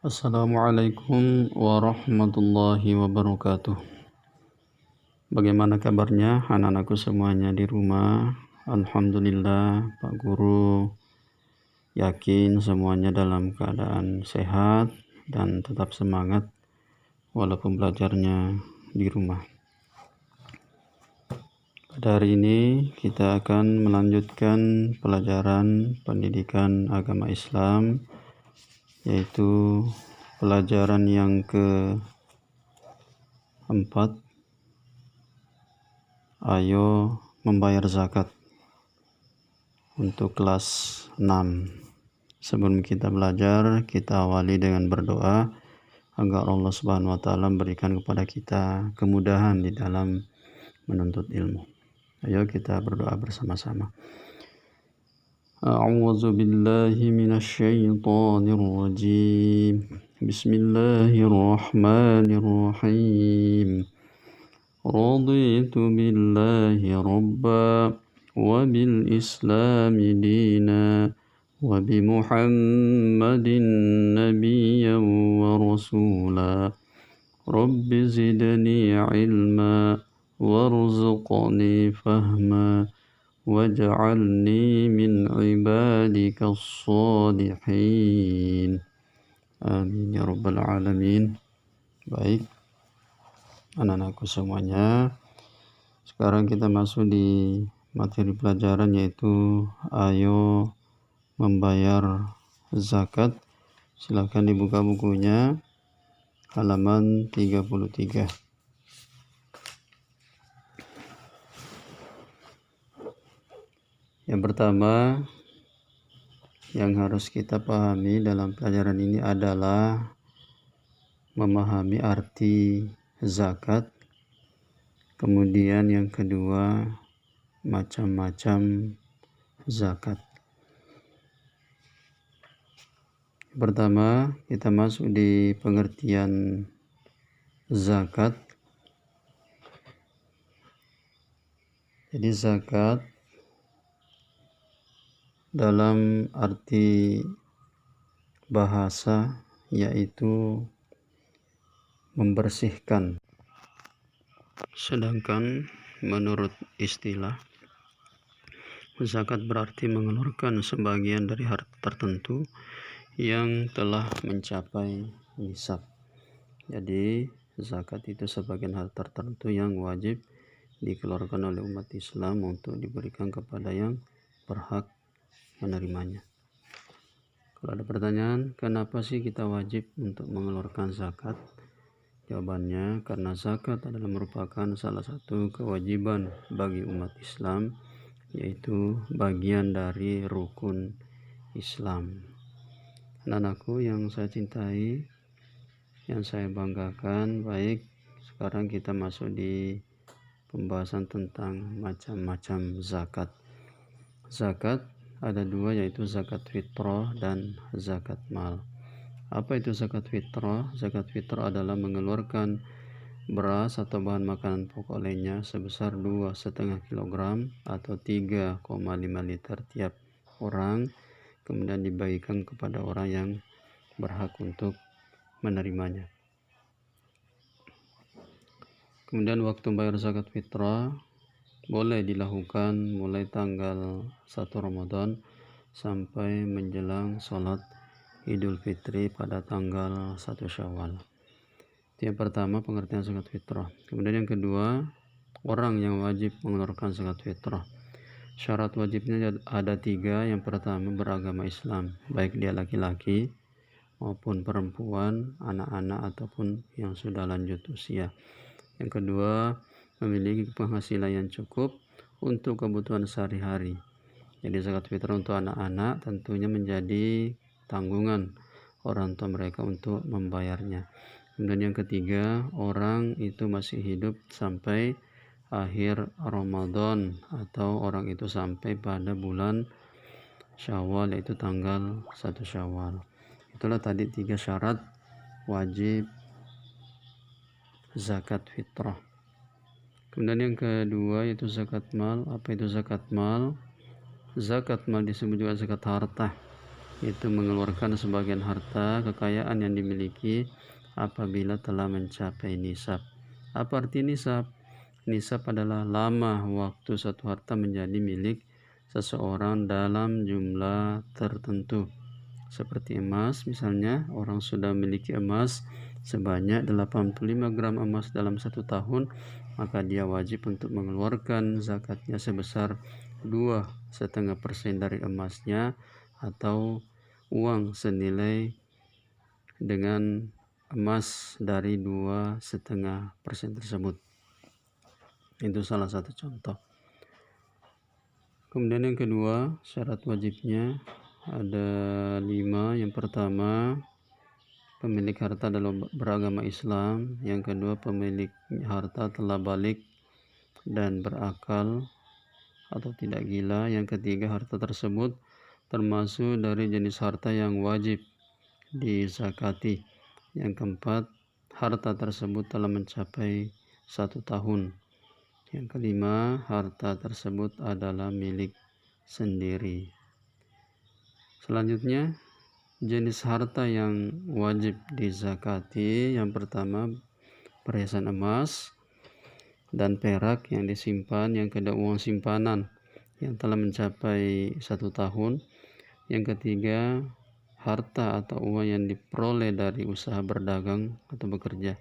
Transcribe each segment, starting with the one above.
Assalamualaikum warahmatullahi wabarakatuh. Bagaimana kabarnya anak-anakku semuanya di rumah? Alhamdulillah, Pak Guru yakin semuanya dalam keadaan sehat dan tetap semangat walaupun belajarnya di rumah. Pada hari ini kita akan melanjutkan pelajaran pendidikan agama Islam, yaitu pelajaran yang keempat, ayo membayar zakat, untuk kelas 6. Sebelum kita belajar, kita awali dengan berdoa agar Allah Subhanahu wa taala memberikan kepada kita kemudahan di dalam menuntut ilmu. Ayo kita berdoa bersama-sama. A'udzu billahi minasy syaithanir rajim. Bismillahirrahmanirrahim. Raditu billahi rabba wa bil islami dina wa bi Muhammadin nabiyyan wa rasula. Rabbi zidni ilma warzuqni fahma waj'alni min ibadikas shalihin. Amin ya rabbal alamin. Baik anak-anakku semuanya, sekarang kita masuk di materi pelajaran, yaitu ayo membayar zakat. Silakan dibuka bukunya, halaman 33. Yang pertama yang harus kita pahami dalam pelajaran ini adalah memahami arti zakat. Kemudian yang kedua, macam-macam zakat. Pertama, kita masuk di pengertian zakat. Jadi zakat dalam arti bahasa yaitu membersihkan. Sedangkan menurut istilah, zakat berarti mengeluarkan sebagian dari harta tertentu yang telah mencapai nisab. Jadi zakat itu sebagian harta tertentu yang wajib dikeluarkan oleh umat Islam untuk diberikan kepada yang berhak menerimanya. Kalau ada pertanyaan, kenapa sih kita wajib untuk mengeluarkan zakat? Jawabannya, karena zakat adalah merupakan salah satu kewajiban bagi umat Islam, yaitu bagian dari rukun Islam. Anak-anakku yang saya cintai, yang saya banggakan, baik, sekarang kita masuk di pembahasan tentang macam-macam zakat. Zakat ada dua, yaitu zakat fitrah dan zakat mal. Apa itu zakat fitrah? Zakat fitrah adalah mengeluarkan beras atau bahan makanan pokok lainnya sebesar 2,5 kg atau 3,5 liter tiap orang, kemudian dibagikan kepada orang yang berhak untuk menerimanya. Kemudian waktu bayar zakat fitrah boleh dilakukan mulai tanggal 1 Ramadan sampai menjelang sholat Idul Fitri pada tanggal 1 Syawal. Yang pertama, pengertian zakat fitrah. Kemudian yang kedua, orang yang wajib mengeluarkan zakat fitrah. Syarat wajibnya ada 3. Yang pertama, beragama Islam, baik dia laki-laki maupun perempuan, anak-anak ataupun yang sudah lanjut usia. Yang kedua, memiliki penghasilan yang cukup untuk kebutuhan sehari-hari. Jadi zakat fitrah untuk anak-anak tentunya menjadi tanggungan orang tua mereka untuk membayarnya. Kemudian yang ketiga, orang itu masih hidup sampai akhir Ramadan atau orang itu sampai pada bulan Syawal, yaitu tanggal 1 Syawal. Itulah tadi 3 syarat wajib zakat fitrah. Kemudian yang kedua yaitu zakat mal. Apa itu zakat mal? Zakat mal disebut juga zakat harta. yaitu mengeluarkan sebagian harta kekayaan yang dimiliki apabila telah mencapai nisab. Apa arti nisab? Nisab adalah lama waktu satu harta menjadi milik seseorang dalam jumlah tertentu. Seperti emas, misalnya orang sudah memiliki emas sebanyak 85 gram emas dalam 1 tahun, maka dia wajib untuk mengeluarkan zakatnya sebesar 2,5% dari emasnya atau uang senilai dengan emas dari 2,5% tersebut. Itu salah satu contoh. Kemudian yang kedua, syarat wajibnya ada 5. Yang pertama, pemilik harta adalah beragama Islam. Yang kedua, pemilik harta telah balik dan berakal atau tidak gila. Yang ketiga, harta tersebut termasuk dari jenis harta yang wajib dizakati. Yang keempat, harta tersebut telah mencapai 1 tahun. Yang kelima, harta tersebut adalah milik sendiri. Selanjutnya, jenis harta yang wajib dizakati. Yang pertama, perhiasan emas dan perak yang disimpan. Yang kedua, uang simpanan yang telah mencapai 1 tahun. Yang ketiga, harta atau uang yang diperoleh dari usaha berdagang atau bekerja.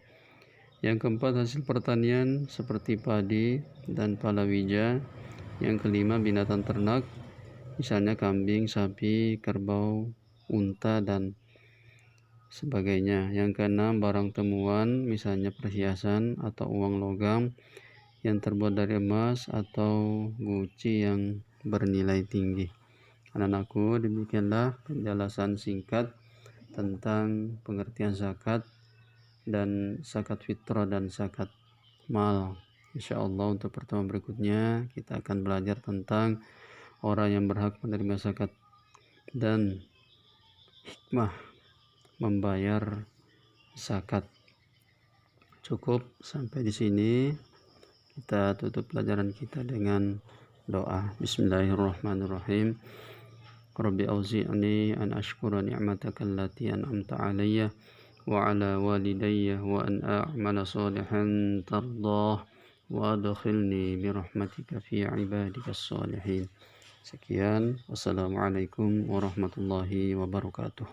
Yang keempat, hasil pertanian seperti padi dan palawija. Yang kelima, binatang ternak, misalnya kambing, sapi, kerbau, unta, dan sebagainya. Yang keenam, barang temuan, misalnya perhiasan atau uang logam yang terbuat dari emas atau guci yang bernilai tinggi. Anak-anakku, demikianlah penjelasan singkat tentang pengertian zakat dan zakat fitrah dan zakat mal. Insyaallah untuk pertemuan berikutnya kita akan belajar tentang orang yang berhak menerima zakat dan hikmah membayar zakat. Cukup sampai di sini. Kita tutup pelajaran kita dengan doa. Bismillahirrahmanirrahim. Rabbi auzi'ni an ashkura ni'mataka allati an'amta 'alayya wa 'ala walidayya wa an a'mala salihan tardah wa adkhilni bi rahmatika fi 'ibadikas shalihin. Sekian, wassalamualaikum warahmatullahi wabarakatuh.